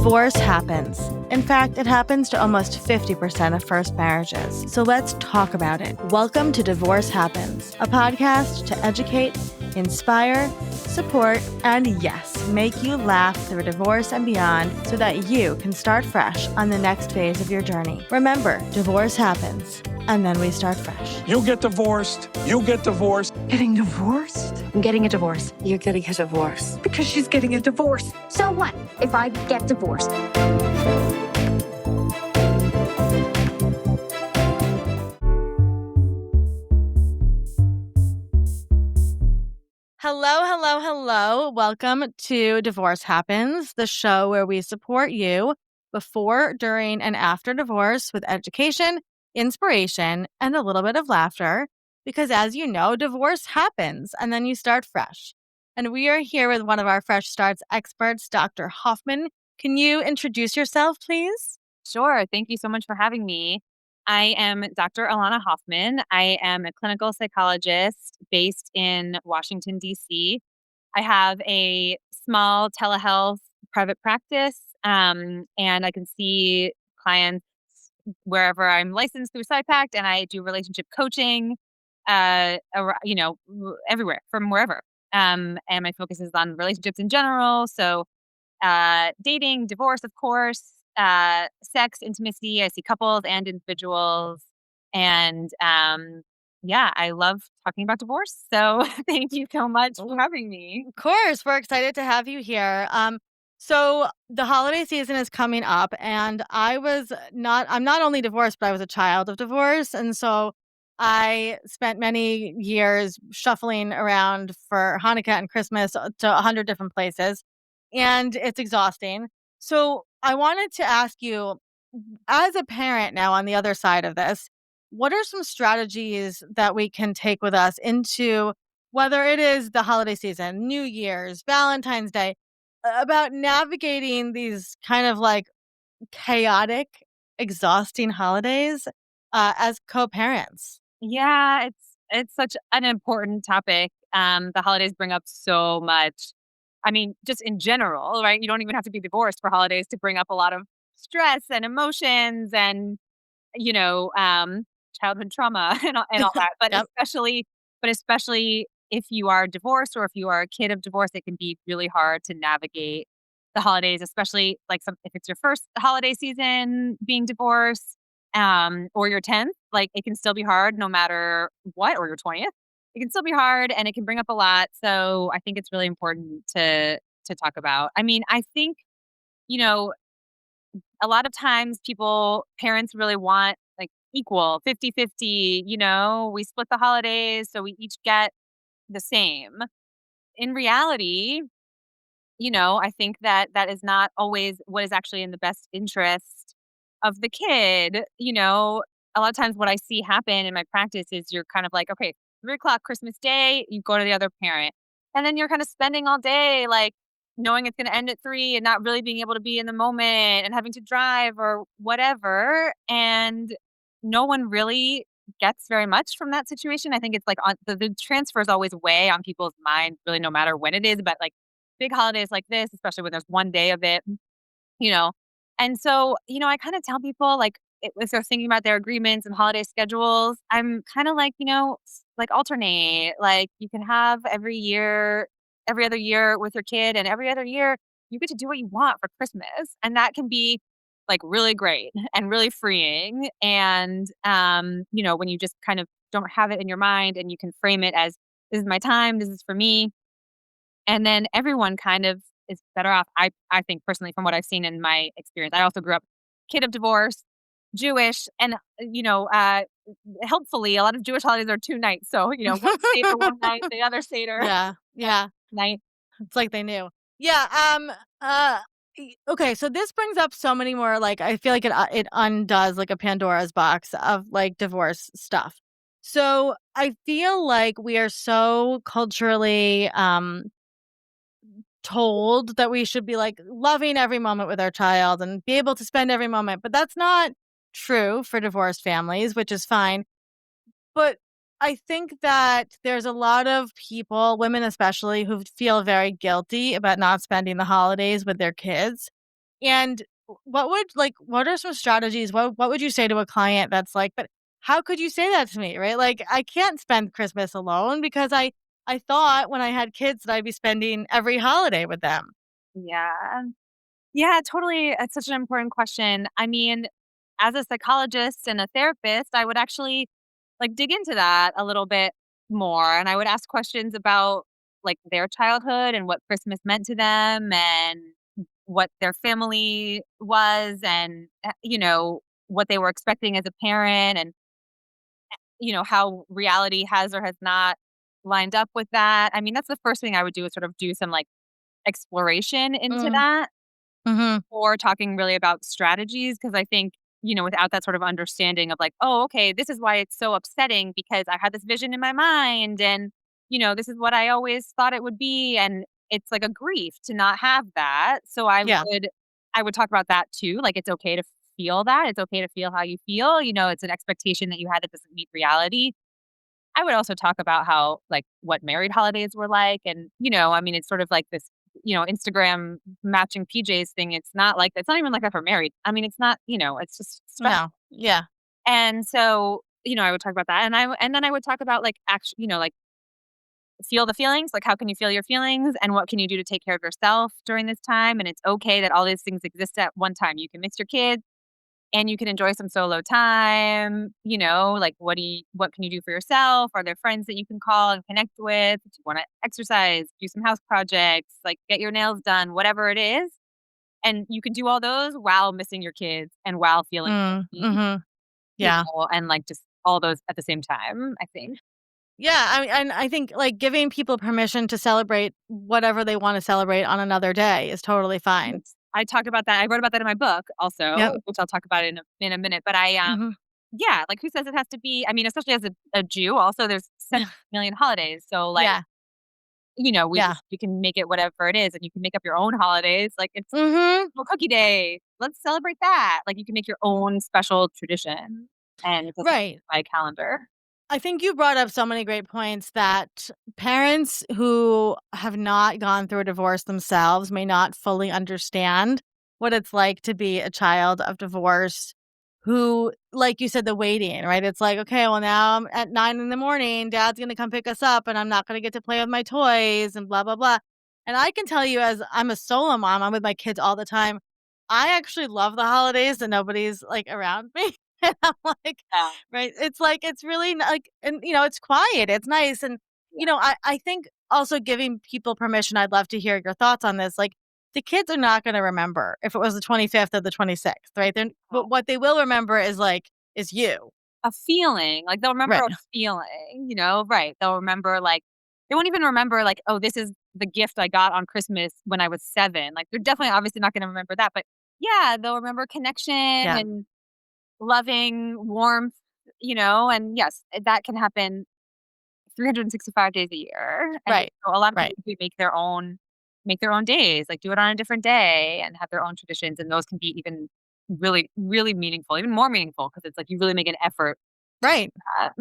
Divorce happens. In fact, it happens to almost 50% of first marriages. So let's talk about it. Welcome to Divorce Happens, a podcast to educate, inspire, support, and yes, make you laugh through divorce and beyond so that you can start fresh on the next phase of your journey. Remember, divorce happens, and then we start fresh. You get divorced. You get divorced. Getting divorced? I'm getting a divorce. You're getting a divorce. Because she's getting a divorce. So what if I get divorced? Hello. Welcome to Divorce Happens, the show where we support you before, during, and after divorce with education, inspiration, and a little bit of laughter. Because as you know, divorce happens and then you start fresh. And we are here with one of our Fresh Starts experts, Dr. Hoffman. Can you introduce yourself, please? Sure. Thank you so much for having me. I am Dr. Elana Hoffman. I am a clinical psychologist based in Washington, D.C. I have a small telehealth private practice, and I can see clients wherever I'm licensed through SciPact, and I do relationship coaching, everywhere, from wherever. And my focus is on relationships in general. So dating, divorce, of course, sex, intimacy. I see couples and individuals. And I love talking about divorce. So thank you so much for having me. Of course, we're excited to have you here. So the holiday season is coming up, and I'm not only divorced, but I was a child of divorce. And so I spent many years shuffling around for Hanukkah and Christmas to 100 different places, and it's exhausting. So I wanted to ask you, as a parent now on the other side of this, what are some strategies that we can take with us into whether it is the holiday season, New Year's, Valentine's Day, about navigating these kind of like chaotic, exhausting holidays as co-parents? Yeah, it's such an important topic. The holidays bring up so much. I mean, just in general, right? You don't even have to be divorced for holidays to bring up a lot of stress and emotions and, childhood trauma and all that. But Yep. especially if you are divorced or if you are a kid of divorce, it can be really hard to navigate the holidays, especially if it's your first holiday season being divorced, or your 10th, like it can still be hard no matter what, or your 20th. It can still be hard and it can bring up a lot. So I think it's really important to talk about. I mean, I think, a lot of times parents really want like equal 50-50, we split the holidays so we each get the same. In reality, I think that is not always what is actually in the best interest of the kid. A lot of times what I see happen in my practice is you're kind of like, okay, 3:00 Christmas Day, you go to the other parent. And then you're kind of spending all day like knowing it's going to end at 3 and not really being able to be in the moment and having to drive or whatever. And no one really gets very much from that situation. I think it's like the transfer is always way on people's mind, really, no matter when it is. But like big holidays like this, especially when there's one day of it, you know. And so, I kind of tell people like if they're thinking about their agreements and holiday schedules, I'm kind of like, like alternate. Like you can have every other year with your kid, and every other year you get to do what you want for Christmas. And that can be like really great and really freeing. And, when you just kind of don't have it in your mind and you can frame it as this is my time, this is for me. And then everyone kind of is better off, I think personally, from what I've seen in my experience. I also grew up kid of divorce, Jewish, and, helpfully, a lot of Jewish holidays are 2 nights. So, one Seder one night, the other Seder Yeah. night. It's like they knew. Yeah. Okay. So this brings up so many more. Like I feel like it undoes like a Pandora's box of like divorce stuff. So I feel like we are so culturally told that we should be like loving every moment with our child and be able to spend every moment, but that's not true for divorced families, which is fine. But I think that there's a lot of people, women especially, who feel very guilty about not spending the holidays with their kids. And what are some strategies? What would you say to a client that's like, "But how could you say that to me?" Right? Like, I can't spend Christmas alone because I thought when I had kids that I'd be spending every holiday with them. Yeah. Yeah, totally. It's such an important question. I mean, as a psychologist and a therapist, I would actually like dig into that a little bit more. And I would ask questions about like their childhood and what Christmas meant to them and what their family was and, what they were expecting as a parent and, how reality has or has not lined up with that. I mean, that's the first thing I would do is sort of do some like exploration into Mm, that mhm. or talking really about strategies because I think, without that sort of understanding of like, oh, okay, this is why it's so upsetting because I had this vision in my mind and, this is what I always thought it would be. And it's like a grief to not have that. So Yeah. I would talk about that too. Like it's okay to feel that. It's okay to feel how you feel. It's an expectation that you had that doesn't meet reality. I would also talk about how, like, what married holidays were like, and, I mean, it's sort of like this, Instagram matching PJs thing. It's not even like that for married. I mean, it's not, it's just stressful. No. Yeah. And so, I would talk about that, and then I would talk about like actually, like feel the feelings, like how can you feel your feelings, and what can you do to take care of yourself during this time, and it's okay that all these things exist at one time. You can miss your kids and you can enjoy some solo time, like what can you do for yourself? Are there friends that you can call and connect with? Do you want to exercise, do some house projects, like get your nails done, whatever it is. And you can do all those while missing your kids and while feeling Mm, guilty, mhm. Yeah. and like just all those at the same time, I think. Yeah, and I think, like, giving people permission to celebrate whatever they wanna celebrate on another day is totally fine. Yes. I talked about that. I wrote about that in my book Yep. also, which I'll talk about in a minute. But Mhm. yeah, like who says it has to be? I mean, especially as a Jew, also there's 7 million holidays. So like, Yeah. Yeah. we can make it whatever it is, and you can make up your own holidays. Like it's Mhm. National Cookie Day. Let's celebrate that. Like you can make your own special tradition, and it doesn't Right. by a calendar. I think you brought up so many great points that parents who have not gone through a divorce themselves may not fully understand what it's like to be a child of divorce who, like you said, the waiting, right? It's like, okay, well, now I'm at 9 in the morning, dad's going to come pick us up and I'm not going to get to play with my toys and blah, blah, blah. And I can tell you, as I'm a solo mom, I'm with my kids all the time. I actually love the holidays and nobody's like around me. And I'm like, Yeah, right? It's like it's really like and, it's quiet, it's nice, and, yeah, I think also giving people permission I'd love to hear your thoughts on this, like, the kids are not gonna remember if it was the 25th or the 26th, right? Then no. but what they will remember is, like, is you. A feeling, like, they'll remember Right. a feeling, right, they'll remember, like they won't even remember, like, "Oh, this is the gift I got on Christmas when I was 7," like, they're definitely obviously not gonna remember that, but, yeah, they'll remember connection Yeah. and loving warmth, and yes, that can happen 365 days a year, and Right. so a lot of Right. people do make their own days, like, do it on a different day and have their own traditions, and those can be even really, really meaningful, even more meaningful because it's like you really make an effort Right. that.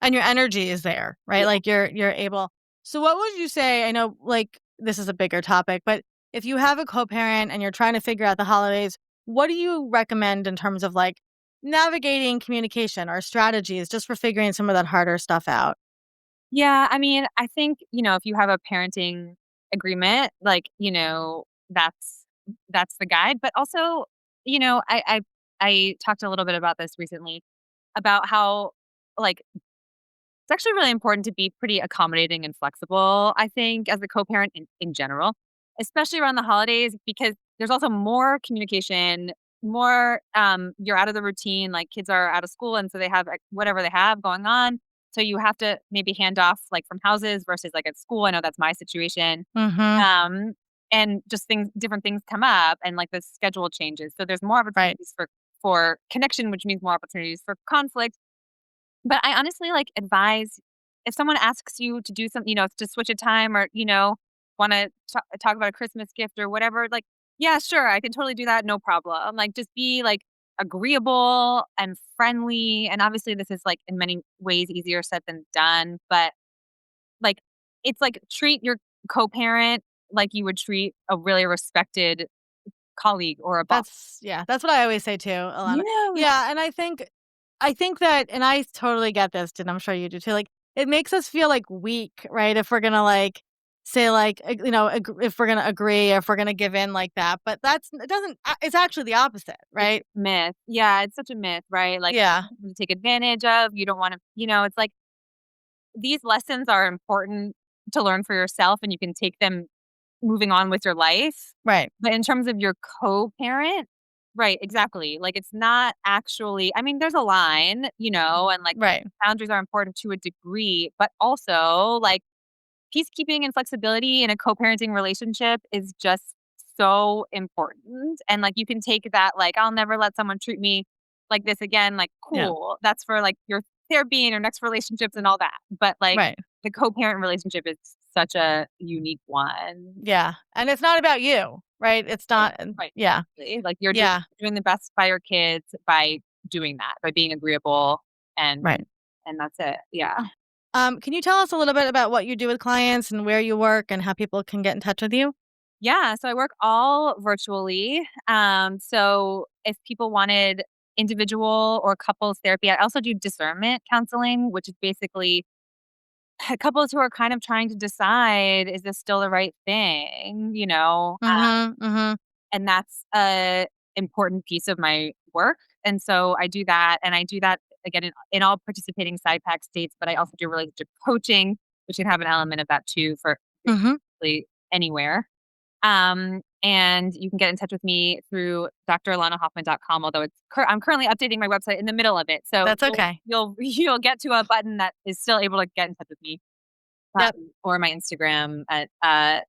And your energy is there, right? Yeah. Like, you're able so what would you say I know, like, this is a bigger topic, but if you have a co-parent and you're trying to figure out the holidays, what do you recommend in terms of, like, navigating communication or strategies just for figuring some of that harder stuff out? Yeah, I mean, I think, if you have a parenting agreement, like, that's the guide, but also, I talked a little bit about this recently about how like it's actually really important to be pretty accommodating and flexible, I think, as a co-parent in general, especially around the holidays, because there's also more communication, more you're out of the routine, like kids are out of school and so they have like, whatever they have going on. So you have to maybe hand off like from houses versus like at school. I know that's my situation. Mhm. Um and just different things come up and like the schedule changes. So there's more Right. opportunities for connection, which means more opportunities for conflict, but I honestly, like, advise if someone asks you to do something, to switch a time or, wanna talk about a Christmas gift or whatever, like, yeah, sure, I can totally do that, no problem. Like, just be, like, agreeable and friendly, and obviously, this is, like, in many ways easier said than done, but, like, it's like treat your co-parent like you would treat a really respected colleague or a boss. That's what I always say too, Elana. Yeah. Yeah, and I think that, and I totally get this, and I'm sure you do too. Like, it makes us feel like weak, right? If we're gonna like say like if we're gonna agree, if we're gonna give in like that. But it doesn't. It's actually the opposite, It's right? a myth. Yeah, it's such a myth, right? Like Yeah, to take advantage of. You don't want to, it's like these lessons are important to learn for yourself and you can take them moving on with your life. right, But in terms of your co-parent, right, exactly. Like it's not actually, I mean, there's a line, and like right. boundaries are important to a degree, but also like peacekeeping and flexibility in a co-parenting relationship is just so important. And like you can take that, like, I'll never let someone treat me like this again, like, Yeah, cool. That's for like your therapy and your next relationships and all that. But like right. the co-parent relationship is such a unique one. Yeah, and it's not about you, right? It's Right. not. Right. Yeah, Exactly. Like you're yeah, doing the best by your kids by doing that, by being agreeable and right. and that's it. Yeah. Can you tell us a little bit about what you do with clients and where you work and how people can get in touch with you? Yeah, so I work all virtually. So if people wanted individual or couples therapy, I also do discernment counseling, which is basically couples who are kind of trying to decide, is this still the right thing? Mhm, mhm, And that's a important piece of my work. And so I do that, and I do that again in all participating side pack states. But I also do relationship coaching, which can have an element of that too for mhm. really anywhere. And you can get in touch with me through dralanahoffman.com, although I'm currently updating my website in the middle of it. So That's okay. you'll get to a button that is still able to get in touch with me, Yep. or my Instagram at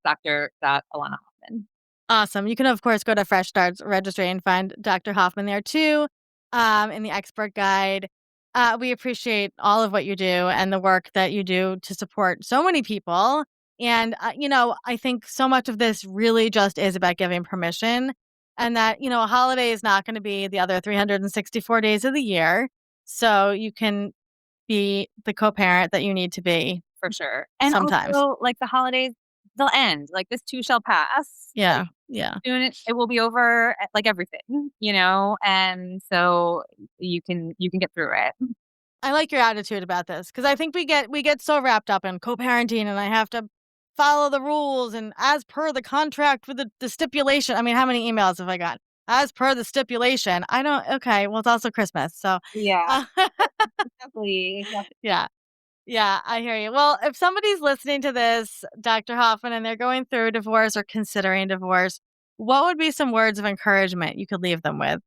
dr.alanahoffman. Awesome. You can, of course, go to Fresh Starts Registry and find Dr. Hoffman there too, in the expert guide. We appreciate all of what you do and the work that you do to support so many people. And, I think so much of this really just is about giving permission and that, a holiday is not going to be the other 364 days of the year. So you can be the co parent that you need to be For sure. And sometimes. also, like, the holidays, they'll end. Like, this too shall pass. Like, Yeah. Yeah. soon it will be over, like everything, And so you can get through it. I like your attitude about this because I think we get so wrapped up in co-parenting and I have to follow the rules and as per the contract with the stipulation. I mean, how many emails have I got? As per the stipulation. I don't. Okay, well, it's also Christmas, so Yeah, uh, exactly. Yeah. yeah, yeah, I hear you. Well, if somebody's listening to this, Dr. Hoffman, and they're going through divorce or considering divorce, what would be some words of encouragement you could leave them with?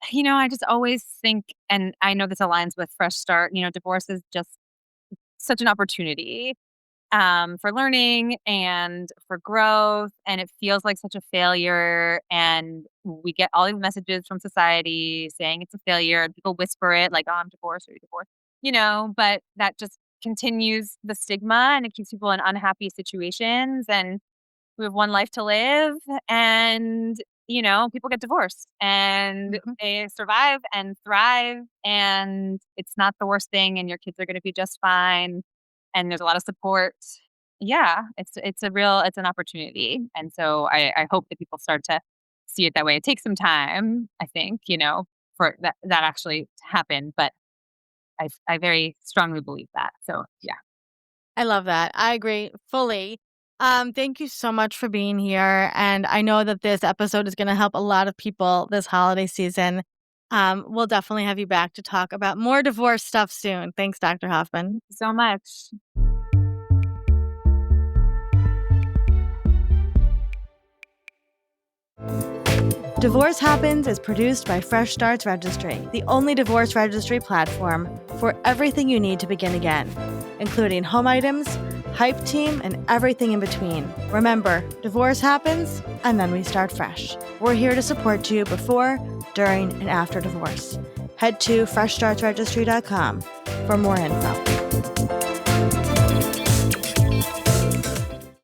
I just always think, and I know this aligns with Fresh Start, divorce is just such an opportunity for learning and for growth. And it feels like such a failure. And we get all these messages from society saying it's a failure, and people whisper it like, oh, I'm divorced or you're divorced, but that just continues the stigma and it keeps people in unhappy situations. And we have one life to live. And, people get divorced and Mhm. they survive and thrive. And it's not the worst thing. And your kids are going to be just fine, and there's a lot of support. Yeah, it's an opportunity. And so I hope that people start to see it that way. It takes some time, I think, for that actually to happen. But I very strongly believe that. So yeah. I love that. I agree fully. Thank you so much for being here. And I know that this episode is going to help a lot of people this holiday season. We'll definitely have you back to talk about more divorce stuff soon. Thanks, Dr. Hoffman. So much. Divorce Happens is produced by Fresh Starts Registry, the only divorce registry platform for everything you need to begin again, including home items, hype team, and everything in between. Remember, divorce happens, and then we start fresh. We're here to support you before, during, and after divorce. Head to freshstartsregistry.com for more info.